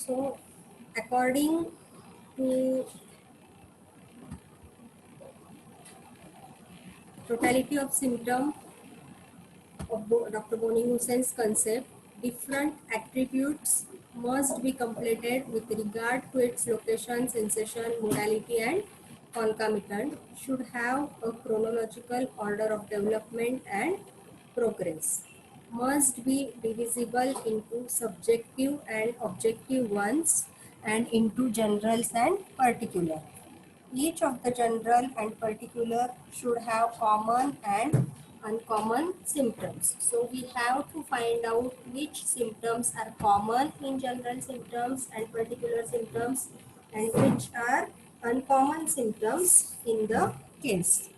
So, according to totality of symptom of Dr. Boni Hussein's concept, different attributes must be completed with regard to its location, sensation, modality, and concomitant should have a chronological order of development and progress. Must be divisible into subjective and objective ones and into generals and particular. Each of the general and particular should have common and uncommon symptoms. So we have to find out which symptoms are common in general symptoms and particular symptoms and which are uncommon symptoms in the case.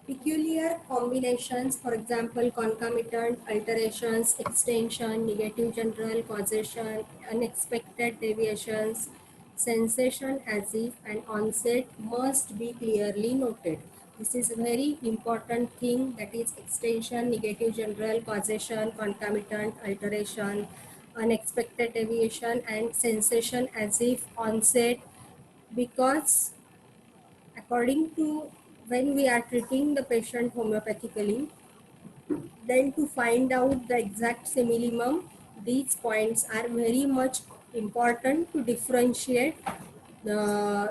Peculiar combinations, for example, concomitant, alterations, extension, negative general, causation, unexpected deviations, sensation as if, and onset must be clearly noted. This is a very important thing, that is extension, negative general, causation, concomitant, alteration, unexpected deviation, and sensation as if, onset, because according to when we are treating the patient homeopathically, then to find out the exact simillimum, these points are very much important to differentiate the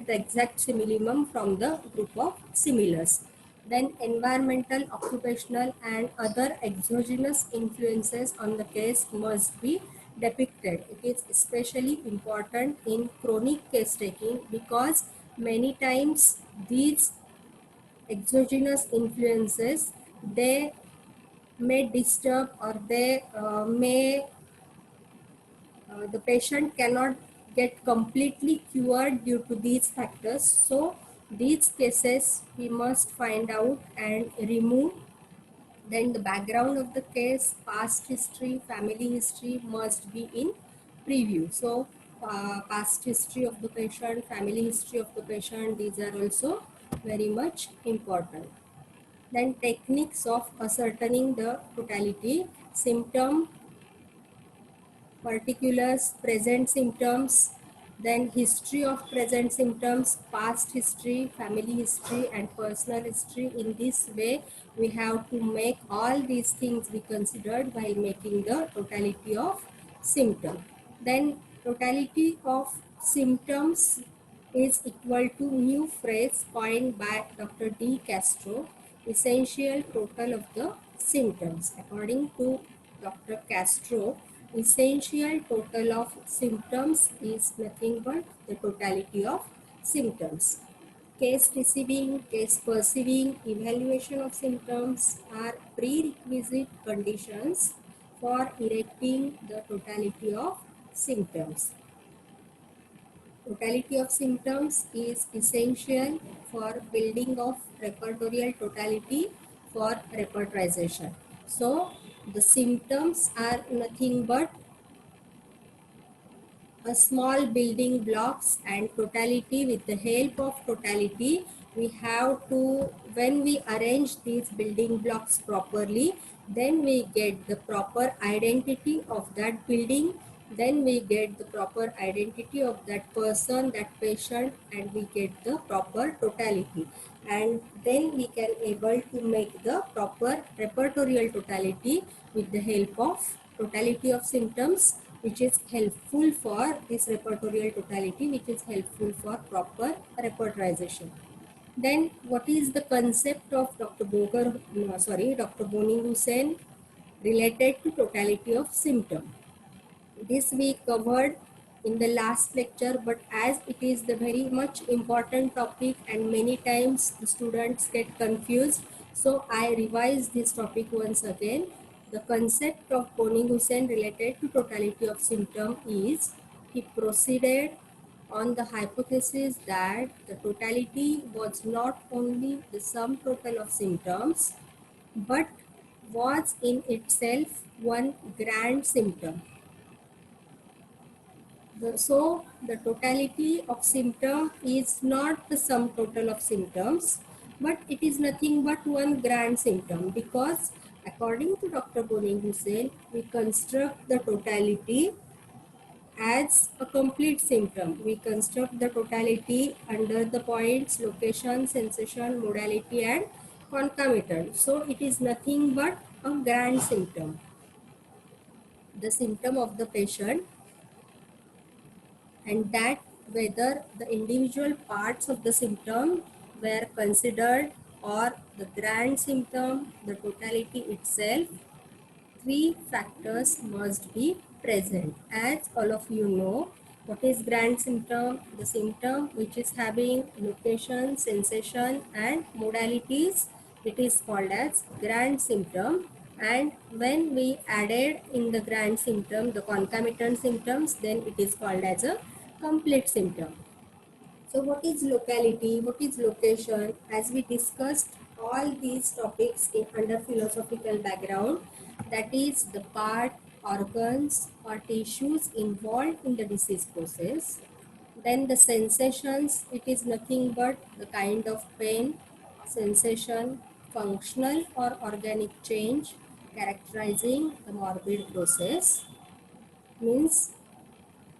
exact simillimum from the group of similars. Then environmental, occupational, and other exogenous influences on the case must be depicted. It is especially important in chronic case taking because many times these exogenous influences, they may disturb, or they may the patient cannot get completely cured due to these factors. So these cases we must find out and remove. Then the background of the case, past history, family history must be in preview. So past history of the patient, family history of the patient, these are also very much important. Then techniques of ascertaining the totality, symptom, particulars, present symptoms, then history of present symptoms, past history, family history, and personal history. In this way, we have to make all these things be considered while making the totality of symptom. Then totality of symptoms is equal to new phrase coined by Dr. D. Castro, essential total of the symptoms. According to Dr. Castro, essential total of symptoms is nothing but the totality of symptoms. Case receiving, case perceiving, evaluation of symptoms are prerequisite conditions for erecting the totality of symptoms. Totality of symptoms is essential for building of repertorial totality for repertorization. So, the symptoms are nothing but a small building blocks, and totality, with the help of totality, we have to, when we arrange these building blocks properly, then we get the proper identity of that building, then we get the proper identity of that person, that patient, and we get the proper totality, and then we can able to make the proper repertorial totality with the help of totality of symptoms, which is helpful for this repertorial totality, which is helpful for proper repertorization. Then what is the concept of Dr. Dr. Boni Hussein related to totality of symptom? This we covered in the last lecture, but as it is the very much important topic and many times the students get confused, so I revise this topic once again. The concept of Boni Hussein related to totality of symptom is, he proceeded on the hypothesis that the totality was not only the sum total of symptoms, but was in itself one grand symptom. So the totality of symptom is not the sum total of symptoms, but it is nothing but one grand symptom, because According to Dr. Boning Hussain, we construct the totality as a complete symptom. We construct the totality under the points location, sensation, modality and concomitant. So it is nothing but a grand symptom. The symptom of the patient, and that whether the individual parts of the symptom were considered or the grand symptom, the totality itself, three factors must be present. As all of you know, what is grand symptom? The symptom which is having location, sensation and modalities, it is called as grand symptom. And when we added in the grand symptom the concomitant symptoms, then it is called as a complete symptom. So what is locality? What is location? As we discussed all these topics under philosophical background, that is the part, organs or tissues involved in the disease process. Then the sensations, it is nothing but the kind of pain, sensation, functional or organic change characterizing the morbid process. Means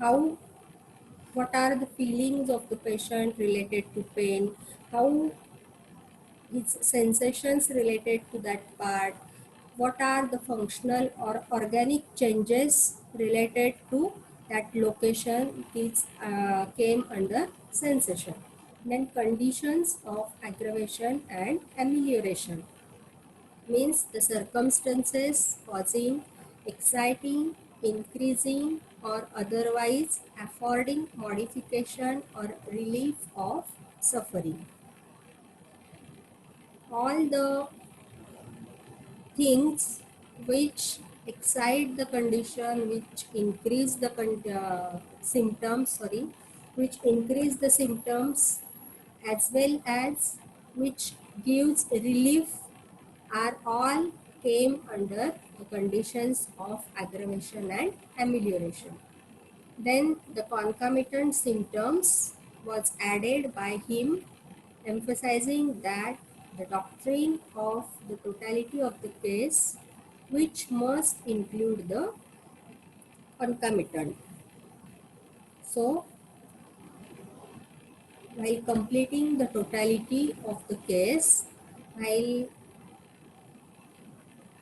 how, what are the feelings of the patient related to pain, how his sensations related to that part, what are the functional or organic changes related to that location which came under sensation. Then conditions of aggravation and amelioration, means the circumstances causing, exciting, increasing or otherwise affording modification or relief of suffering. All the things which excite the condition, which increase the which increase the symptoms as well as which gives relief are all came under the conditions of aggravation and amelioration. Then the concomitant symptoms was added by him, emphasizing that the doctrine of the totality of the case, which must include the concomitant. So, while completing the totality of the case, while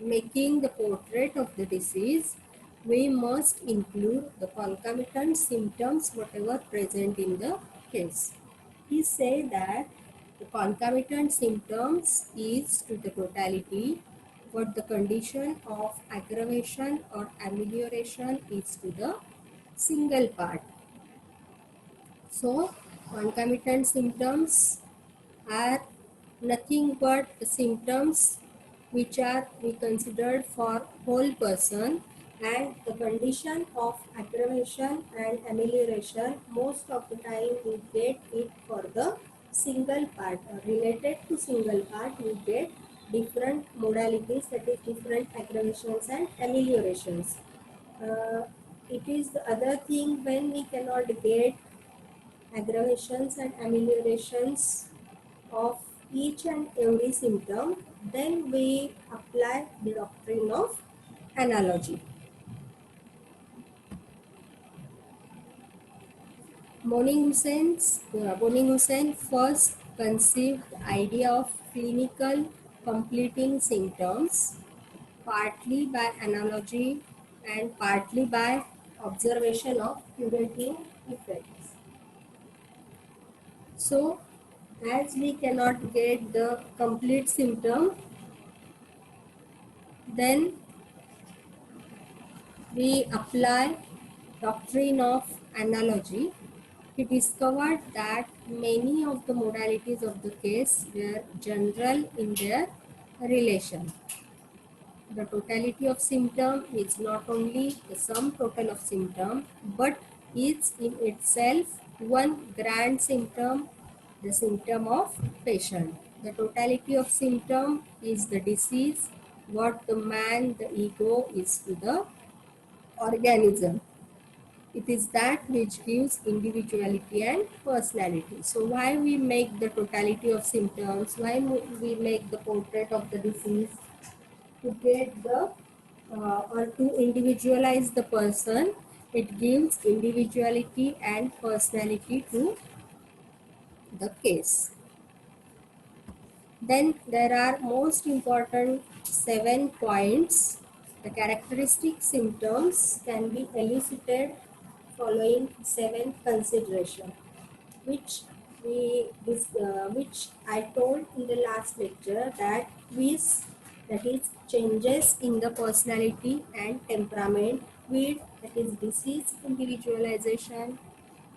making the portrait of the disease, we must include the concomitant symptoms whatever present in the case. He said that the concomitant symptoms is to the totality what the condition of aggravation or amelioration is to the single part. So, concomitant symptoms are nothing but symptoms which are we considered for whole person, and the condition of aggravation and amelioration most of the time we get it for the single part or related to single part. We get different modalities, that is different aggravations and ameliorations. It is the other thing when we cannot get aggravations and ameliorations of each and every symptom, then we apply the doctrine of analogy. Boning Hussain first conceived the idea of clinical completing symptoms, partly by analogy and partly by observation of curative effects. So, as we cannot get the complete symptom, then we apply doctrine of analogy. He discovered that many of the modalities of the case were general in their relation. The totality of symptom is not only the sum total of symptom, but is in itself one grand symptom, the symptom of patient. The totality of symptom is the disease, what the man, the ego is to the organism. It is that which gives individuality and personality. So why we make the totality of symptoms? Why we make the portrait of the disease? to get the or to individualize the person. It gives individuality and personality to the case. Then there are most important 7 points. The characteristic symptoms can be elicited following 7 considerations, which which I told in the last lecture, that quiz, that is changes in the personality and temperament, quid, that is disease individualization,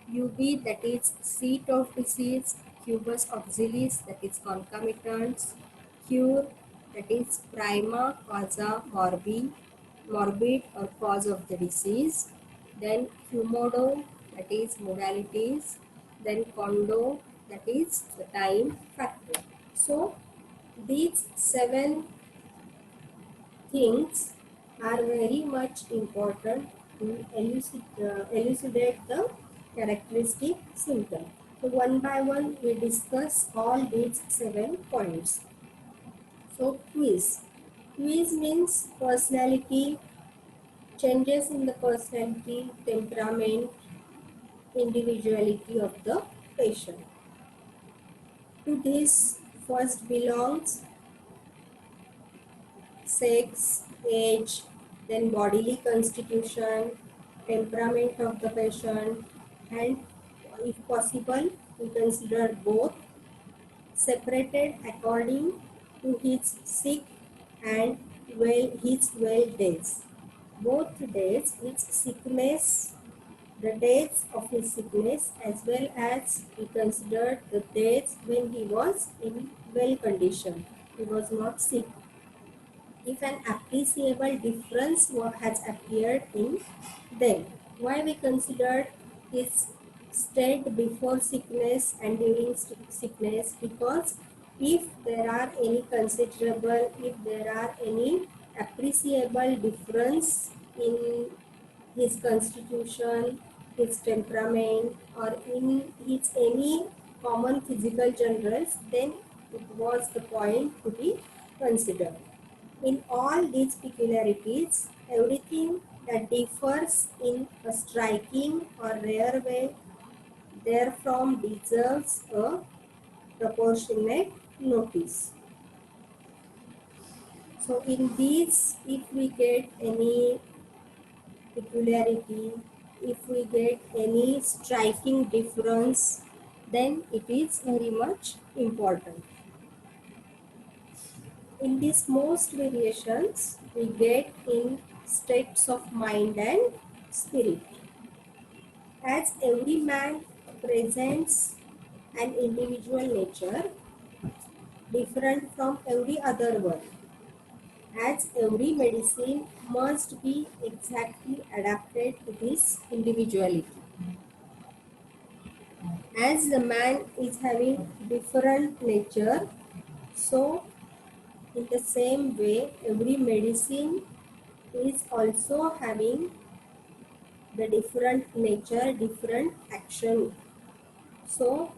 UB, that is seat of disease, Cubus auxiliis, that is concomitants, cure, that is prima causa morbid or cause of the disease, then humodo, that is modalities, then condo, that is the time factor. So these 7 things are very much important to elucidate the characteristic symptom. So one by one we discuss all these 7 points. So quiz. Quiz means personality, changes in the personality, temperament, individuality of the patient. To this first belongs sex, age, then bodily constitution, temperament of the patient, and if possible, we consider both separated according to his sick and his well days. Both days, his sickness, the days of his sickness, as well as we considered the days when he was in well condition. He was not sick. If an appreciable difference has appeared in them. Why we considered his state before sickness and during sickness? Because if there are any considerable, if there are any appreciable difference in his constitution, his temperament, or in his any common physical generals, then it was the point to be considered. In all these peculiarities, everything that differs in a striking or rare way therefrom deserves a proportionate notice. So in these, if we get any peculiarity, if we get any striking difference, then it is very much important. In these most variations, we get in states of mind and spirit. As every man presents an individual nature different from every other one, as every medicine must be exactly adapted to his individuality. As the man is having different nature, so in the same way, every medicine is also having the different nature, different action. So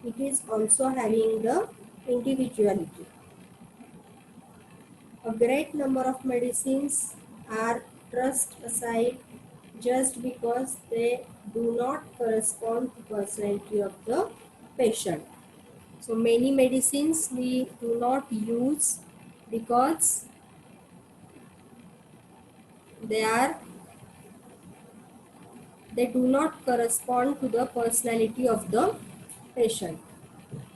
it is also having the individuality. A great number of medicines are thrust aside just because they do not correspond to personality of the patient. So many medicines we do not use because they are they do not correspond to the personality of the patient.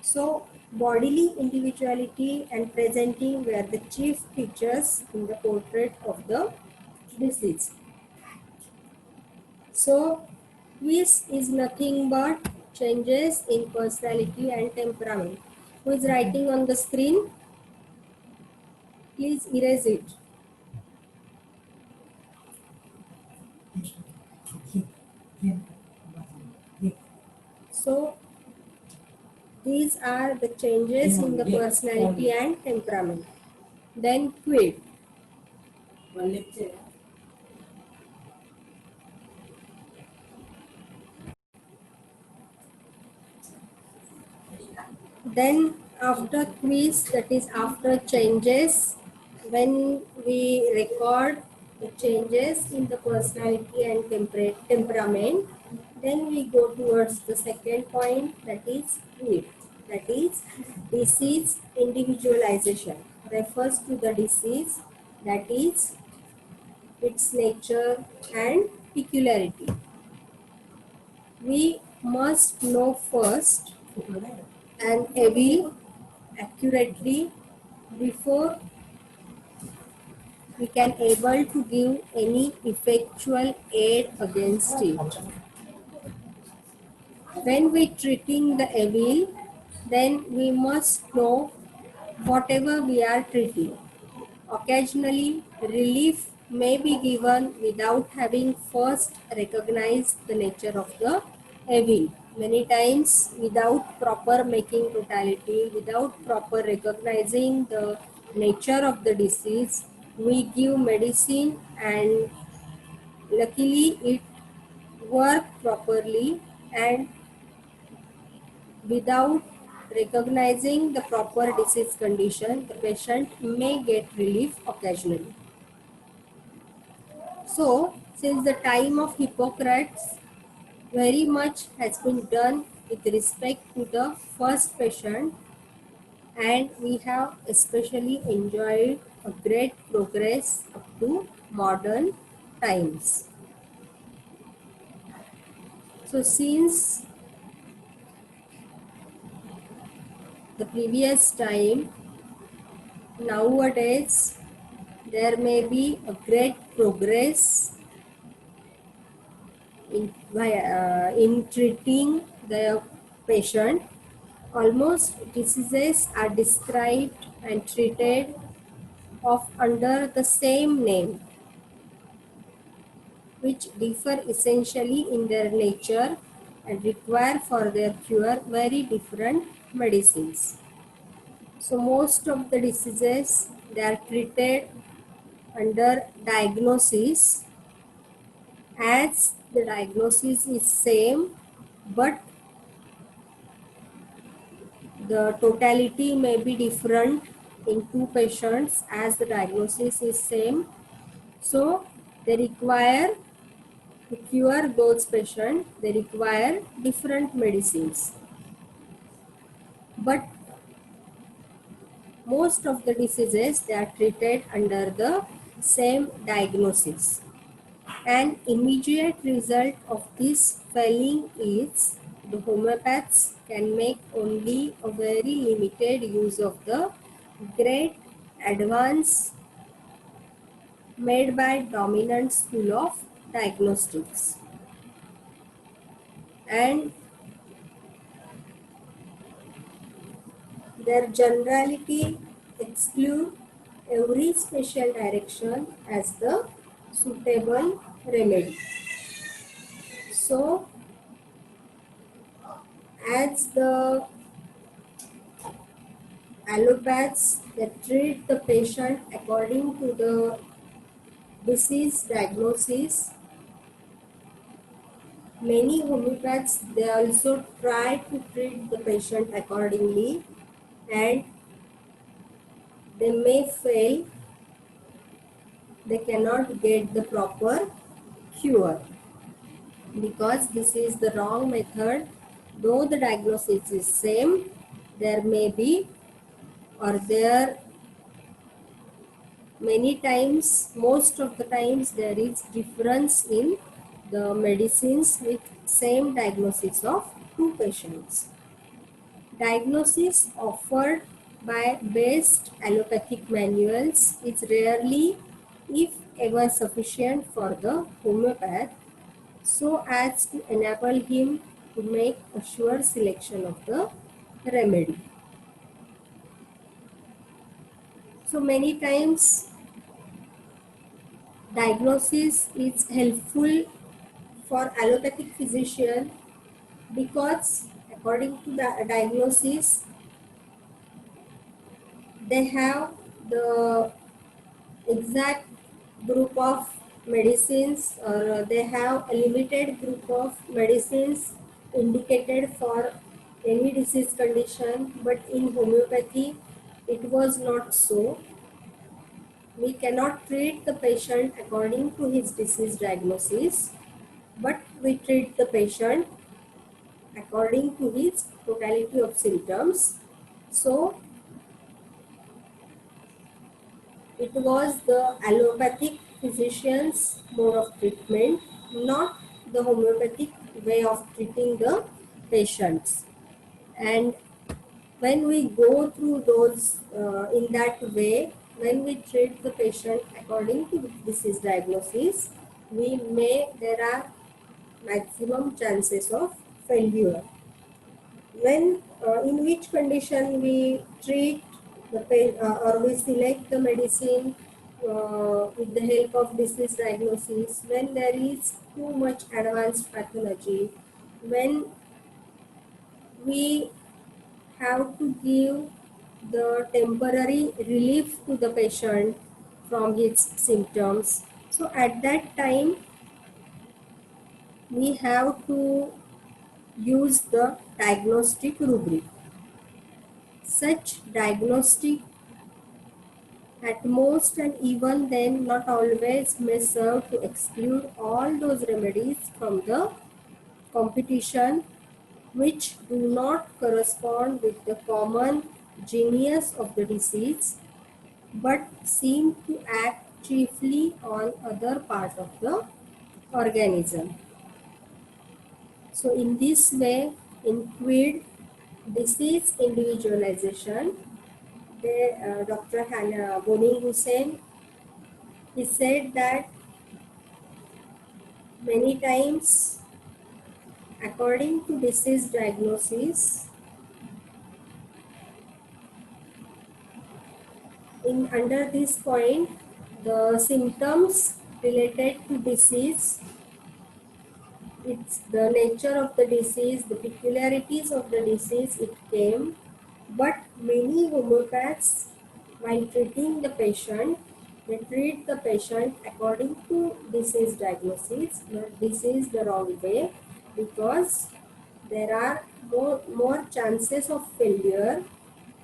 So bodily individuality and presenting were the chief features in the portrait of the disease. So this is nothing but changes in personality and temperament. Who is writing on the screen? Please erase it. So these are the changes in the personality and temperament. Then quid. Then after quiz, that is after changes, when we record the changes in the personality and temperament, then we go towards the second point, that is it. That is disease individualization. Refers to the disease, that is its nature and peculiarity. We must know first an evil accurately before we can able to give any effectual aid against it. When we treating the evil, then we must know whatever we are treating. Occasionally, relief may be given without having first recognized the nature of the evil. Many times, without proper making totality, without proper recognizing the nature of the disease, we give medicine and luckily it worked properly, and without recognizing the proper disease condition, the patient may get relief occasionally. So, since the time of Hippocrates, very much has been done with respect to the first patient, and we have especially enjoyed a great progress up to modern times. So, since the previous time, nowadays there may be a great progress in treating the patient. Almost diseases are described and treated of under the same name, which differ essentially in their nature and require for their cure very different medicines. So most of the diseases, they are treated under diagnosis, as the diagnosis is same, but the totality may be different in two patients as the diagnosis is same. So they require, to cure those patients, they require different medicines. But most of the diseases, they are treated under the same diagnosis. An immediate result of this failing is the homeopaths can make only a very limited use of the great advance made by dominant school of diagnostics, and their generality exclude every special direction as the suitable remedy. So as the allopaths, they treat the patient according to the disease diagnosis. Many homeopaths, they also try to treat the patient accordingly, and they may fail. They cannot get the proper cure because this is the wrong method. Though the diagnosis is same, there may be, or there many times, most of the times, there is difference in the medicines with same diagnosis of two patients. Diagnosis offered by best allopathic manuals is rarely, if ever, sufficient for the homeopath so as to enable him to make a sure selection of the remedy. So many times diagnosis is helpful for allopathic physician because according to the diagnosis they have the exact group of medicines, or they have a limited group of medicines indicated for any disease condition, but in homeopathy it was not so. we cannot treat the patient according to his disease diagnosis, but we treat the patient according to his totality of symptoms. So it was the allopathic physician's mode of treatment, not the homeopathic way of treating the patients. And when we go through those in that way, when we treat the patient according to the disease diagnosis, there are maximum chances of failure. When in which condition we treat the or we select the medicine with the help of disease diagnosis, when there is too much advanced pathology, when we have to give the temporary relief to the patient from his symptoms. So at that time, we have to use the diagnostic rubric. Such diagnostic at most and even then not always may serve to exclude all those remedies from the competition which do not correspond with the common genius of the disease but seem to act chiefly on other part of the organism. So in this way, in QID, disease individualization, Dr. Hannah Boning Hussein, he said that many times, according to disease diagnosis, under this point, the symptoms related to disease, it's the nature of the disease, the peculiarities of the disease, it came. But many homeopaths, while treating the patient, they treat the patient according to disease diagnosis. But this is the wrong way because there are more chances of failure.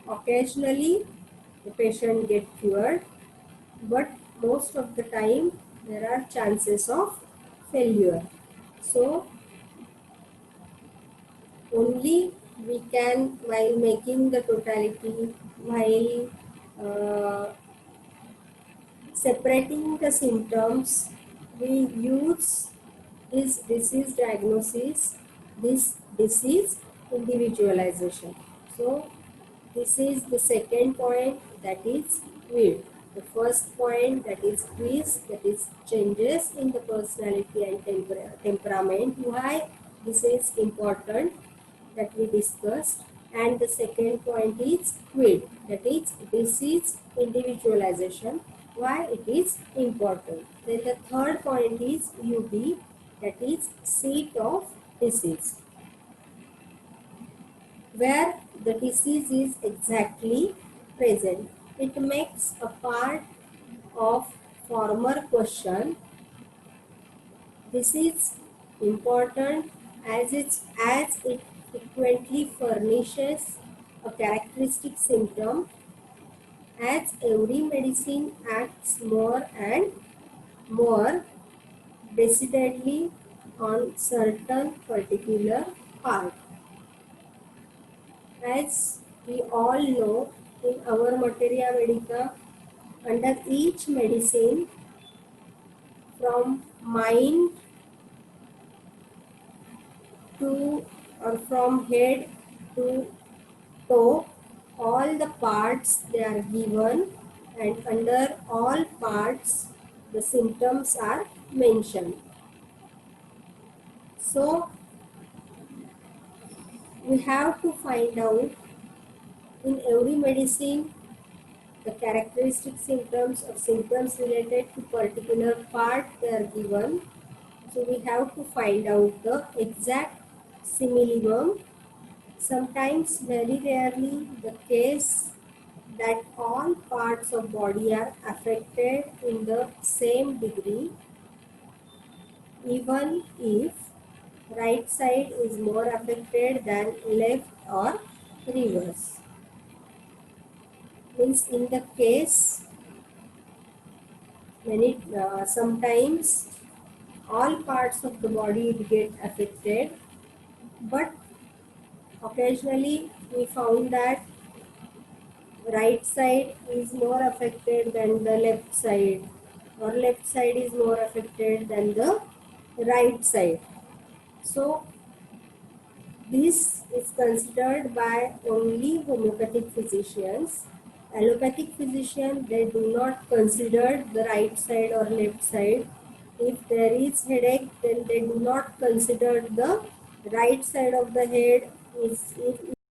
Occasionally, the patient gets cured, but most of the time there are chances of failure. So only we can, while making the totality, while separating the symptoms, we use this disease diagnosis, this disease individualization. So this is the second point, that is weird. The first point, that is quiz, that is changes in the personality and temperament. Why this is important, that we discussed. And the second point is quid, that is disease individualization, why it is important. Then the third point is UB, that is seat of disease, where the disease is exactly present. It makes a part of former question. This is important as it frequently furnishes a characteristic symptom, as every medicine acts more and more decidedly on certain particular part. As we all know, in our materia medica, under each medicine, from mind to or from head to toe, all the parts they are given, and under all parts the symptoms are mentioned. So we have to find out in every medicine the characteristic symptoms or symptoms related to particular part they are given. So we have to find out the exact simillimum. Sometimes, very rarely, the case that all parts of body are affected in the same degree, even if right side is more affected than left or reverse. Means in the case Sometimes all parts of the body get affected, but occasionally we found that right side is more affected than the left side, or left side is more affected than the right side. So this is considered by only homeopathic physicians. Allopathic physicians, they do not consider the right side or left side. If there is headache, then they do not consider the right side of the head is if